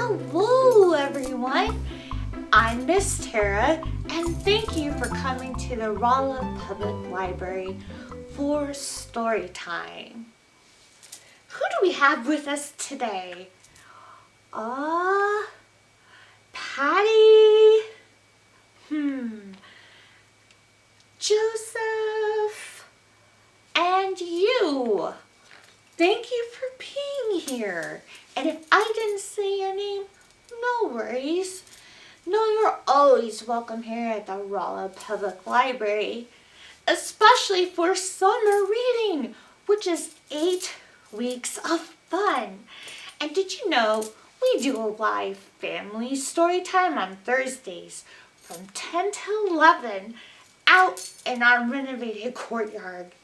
Hello everyone, I'm Miss Tara and thank you for coming to the Rolla Public Library for story time. Who do we have with us today? Patty, Joseph, and you. Thank you for being here. And if I didn't say your name, no worries. No, you're always welcome here at the Rolla Public Library, especially for summer reading, which is 8 weeks of fun. And did you know we do a live family story time on Thursdays from 10 to 11 out in our renovated courtyard.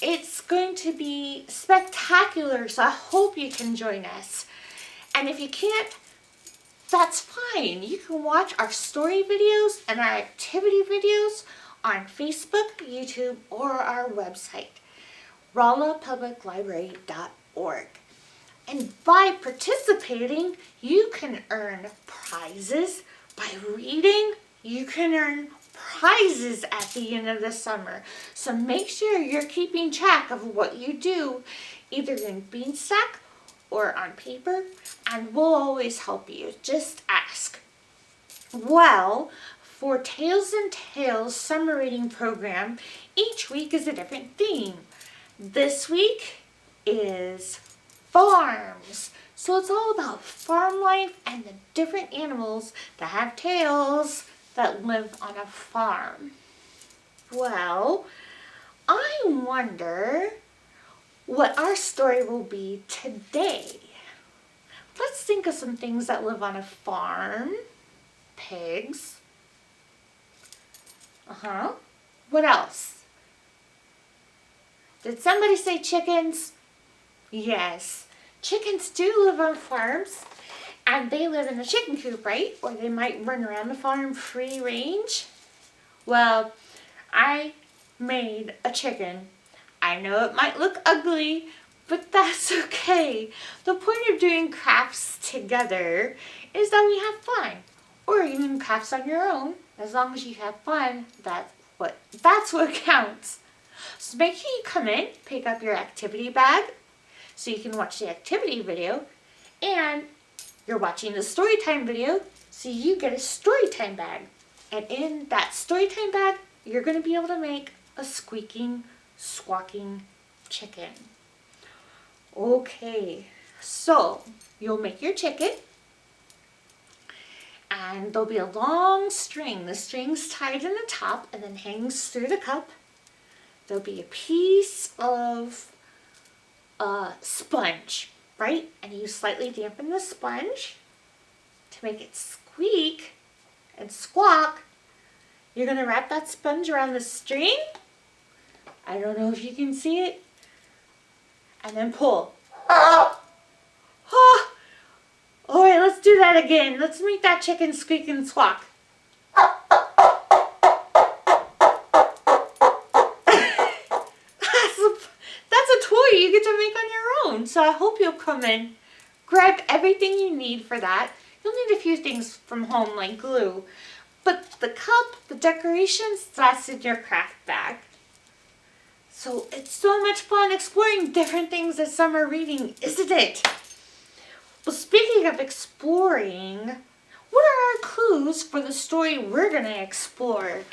It's going to be spectacular, so I hope you can join us. And if you can't, that's fine. You can watch our story videos and our activity videos on Facebook, YouTube, or our website, rollapubliclibrary.org. And by participating, you can earn prizes. By reading, you can earn prizes at the end of the summer. So make sure you're keeping track of what you do, either in Beanstack or on paper, and we'll always help you. Just ask. Well, for Tales and Tales summer reading program, each week is a different theme. This week is farms. So it's all about farm life and the different animals that have tails that live on a farm. Well, I wonder what our story will be today. Let's think of some things that live on a farm. Pigs. What else? Did somebody say chickens? Yes. Chickens do live on farms. And they live in a chicken coop, right? Or they might run around the farm free range. Well, I made a chicken. I know it might look ugly, but that's okay. The point of doing crafts together is that we have fun. Or even crafts on your own. As long as you have fun, that's what counts. So make sure you come in, pick up your activity bag so you can watch the activity video, and you're watching the Storytime video, so you get a Storytime bag. And in that Storytime bag, you're going to be able to make a squeaking, squawking chicken. Okay, so you'll make your chicken, and there'll be a long string. The string's tied in the top and then hangs through the cup. There'll be a piece of sponge, right? And you slightly dampen the sponge to make it squeak and squawk. You're going to wrap that sponge around the string. I don't know if you can see it. And then pull. All right, let's do that again. Let's make that chicken squeak and squawk. That's a toy you get to make on your own. So I hope you'll come in, grab everything you need for that. You'll need a few things from home like glue. But the cup, the decorations, that's in your craft bag. So it's so much fun exploring different things this summer reading, isn't it? Well, speaking of exploring, what are our clues for the story we're going to explore?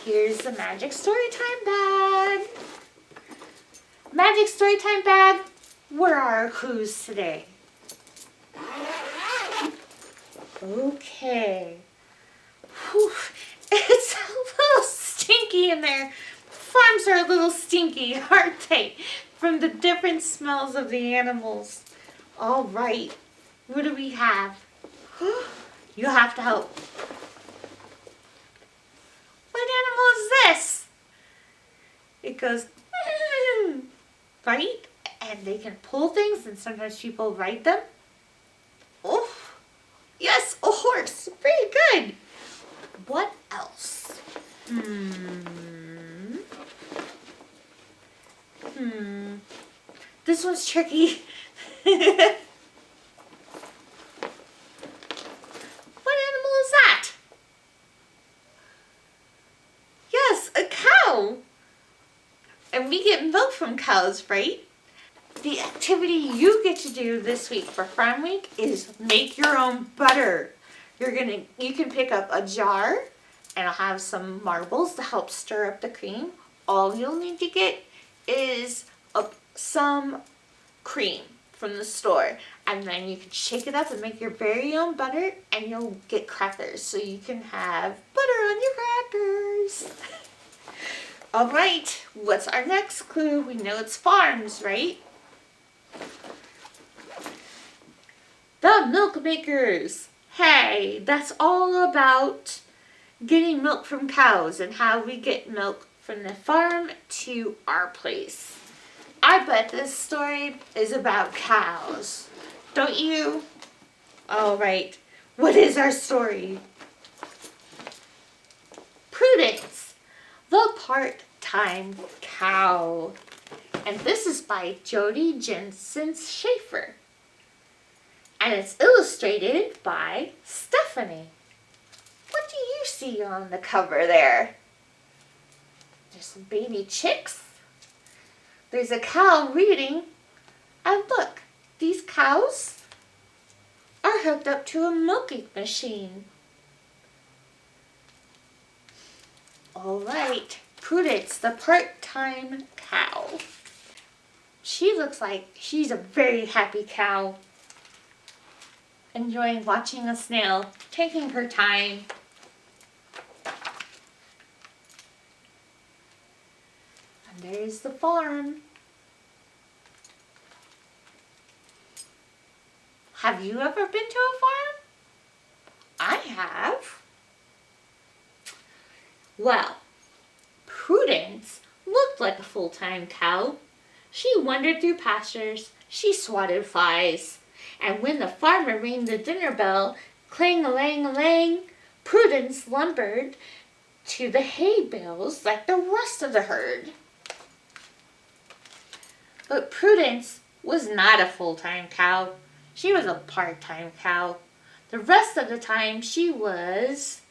Here's the Magic Storytime bag. Magic Storytime bag, what are our clues today? Okay. Whew. It's a little stinky in there. Farms are a little stinky, aren't they? From the different smells of the animals. All right. What do we have? You have to help. What animal is this? It goes, right? And they can pull things, and sometimes people ride them. Oh, yes, a horse. Very good. What else? This one's tricky. And we get milk from cows, right? The activity you get to do this week for Farm Week is make your own butter. You can pick up a jar and I'll have some marbles to help stir up the cream. All you'll need to get is some cream from the store, and then you can shake it up and make your very own butter, and you'll get crackers so you can have butter on your crackers. All right, what's our next clue? We know it's farms, right? The milk makers. Hey, that's all about getting milk from cows and how we get milk from the farm to our place. I bet this story is about cows. Don't you? All right. What is our story? Prudence, the Part-time Cow. And this is by Jody Shaffer. And it's illustrated by Stephanie. What do you see on the cover there? There's some baby chicks. There's a cow reading, and look, these cows are hooked up to a milking machine. All right, Prudence, the Part-time Cow. She looks like she's a very happy cow, enjoying watching a snail, taking her time. And there's the farm. Have you ever been to a farm? I have. Well, Prudence looked like a full-time cow. She wandered through pastures, she swatted flies, and when the farmer rang the dinner bell, clang-a-lang-a-lang, Prudence lumbered to the hay bales like the rest of the herd. But Prudence was not a full-time cow. She was a part-time cow. The rest of the time she was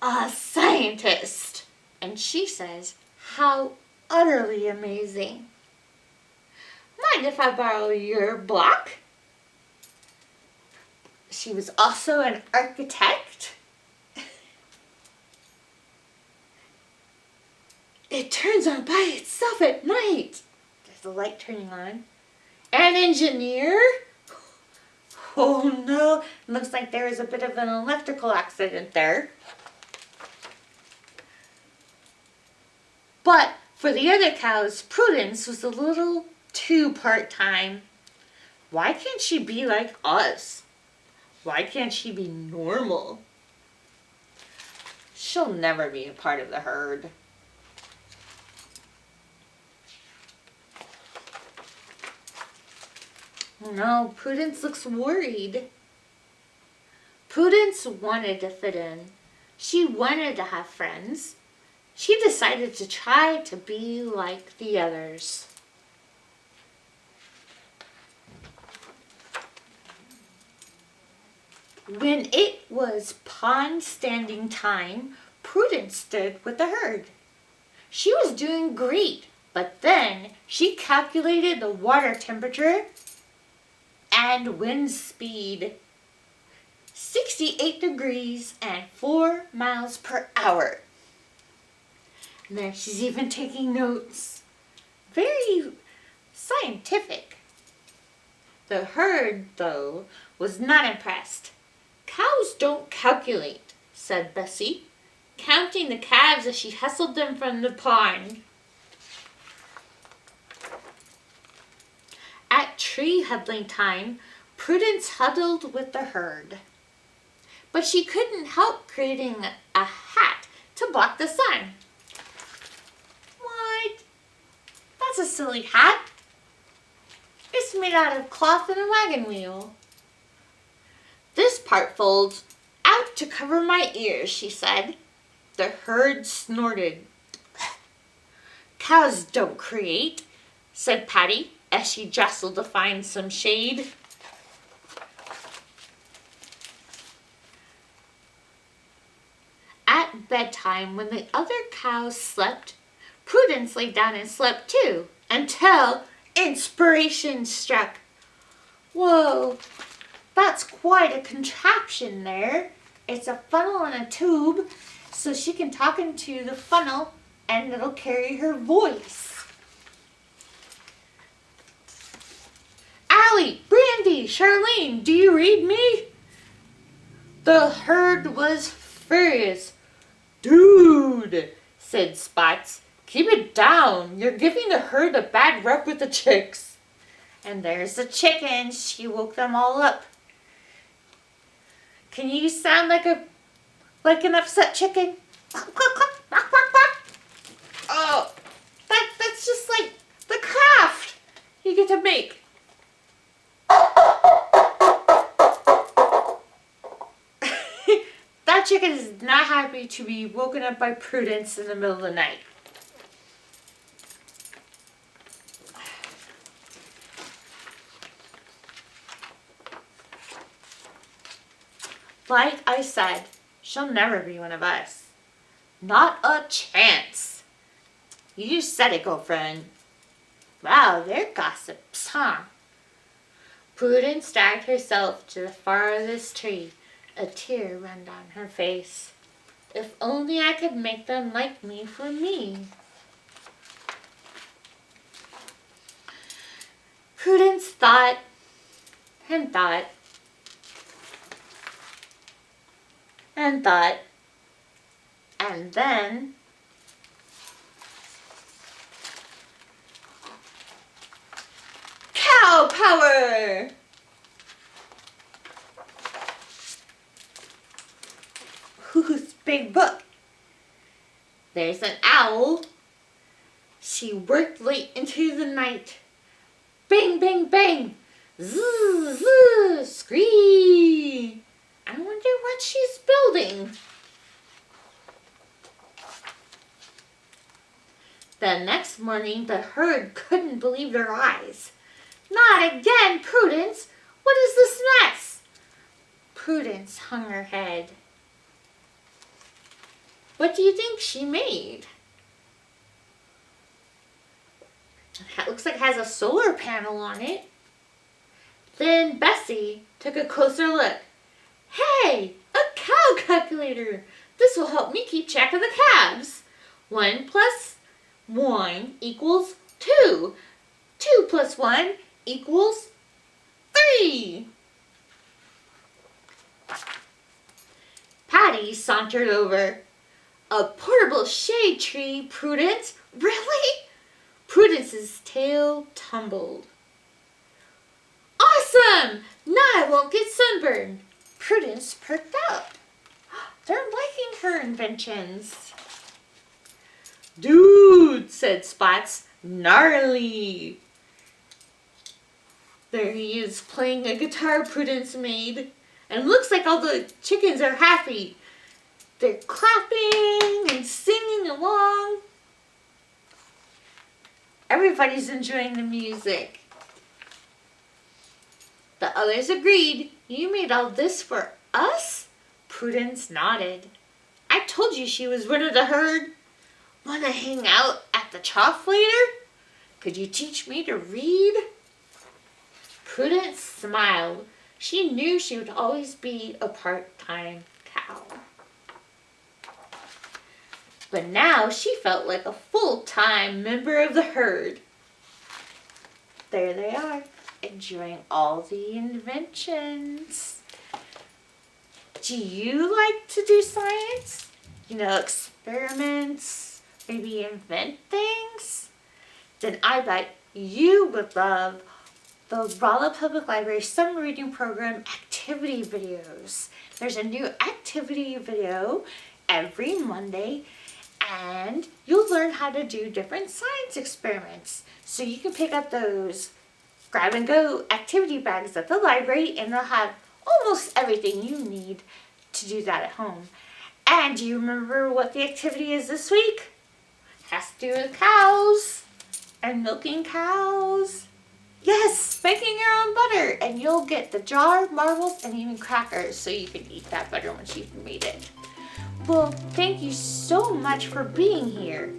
a scientist. And she says, how utterly amazing. Mind if I borrow your block? She was also an architect. It turns on by itself at night. There's the light turning on. An engineer? Oh no, looks like there was a bit of an electrical accident there. But for the other cows, Prudence was a little too part-time. Why can't she be like us? Why can't she be normal? She'll never be a part of the herd. No, Prudence looks worried. Prudence wanted to fit in. She wanted to have friends. She decided to try to be like the others. When it was pond standing time, Prudence stood with the herd. She was doing great, but then she calculated the water temperature and wind speed. 68 degrees and 4 miles per hour. And there she's even taking notes. Very scientific. The herd, though, was not impressed. Cows don't calculate, said Bessie, counting the calves as she hustled them from the pond. At tree huddling time, Prudence huddled with the herd. But she couldn't help creating a hat to block the sun. What? That's a silly hat. It's made out of cloth and a wagon wheel. This part folds out to cover my ears, she said. The herd snorted. Cows don't create, said Patty as she jostled to find some shade. At bedtime, when the other cows slept, Prudence lay down and slept too, until inspiration struck. Whoa, that's quite a contraption there. It's a funnel and a tube, so she can talk into the funnel and it'll carry her voice. Allie, Brandy, Charlene, do you read me? The herd was furious. Dude, said Spots, keep it down. You're giving the herd a bad rep with the chicks. And there's the chickens. She woke them all up. Can you sound like an upset chicken? Oh, that's just like the craft you get to make. That chicken is not happy to be woken up by Prudence in the middle of the night. Like I said, she'll never be one of us. Not a chance. You said it, girlfriend. Wow, they're gossips, huh? Prudence dragged herself to the farthest tree. A tear ran down her face. If only I could make them like me for me. Prudence thought and thought and thought, and then cow power! Whose big book? There's an owl. She worked late into the night. Bang, bang, bang. Zzz, zzz, scream. I wonder what she's building. The next morning, the herd couldn't believe their eyes. Not again, Prudence. What is this mess? Prudence hung her head. What do you think she made? It looks like it has a solar panel on it. Then Bessie took a closer look. Hey, a cow calculator. This will help me keep track of the calves. 1 plus 1 equals 2. 2 plus 1 equals 3. Patty sauntered over. A portable shade tree, Prudence? Really? Prudence's tail tumbled. Awesome! Now I won't get sunburned. Prudence perked up. They're liking her inventions. Dude, said Spots, gnarly. There he is playing a guitar Prudence made. And looks like all the chickens are happy. They're clapping and singing along. Everybody's enjoying the music. The others agreed. You made all this for us? Prudence nodded. I told you she was one of the herd. Want to hang out at the trough later? Could you teach me to read? Prudence smiled. She knew she would always be a part-time cow. But now she felt like a full-time member of the herd. There they are, enjoying all the inventions. Do you like to do science? You know, experiments, maybe invent things? Then I bet you would love the Rolla Public Library Summer Reading Program activity videos. There's a new activity video every Monday, and you'll learn how to do different science experiments. So you can pick up those grab and go activity bags at the library, and they'll have almost everything you need to do that at home. And do you remember what the activity is this week? It has to do with cows and milking cows. Yes, making your own butter, and you'll get the jar, marbles, and even crackers so you can eat that butter once you've made it. Well, thank you so much for being here.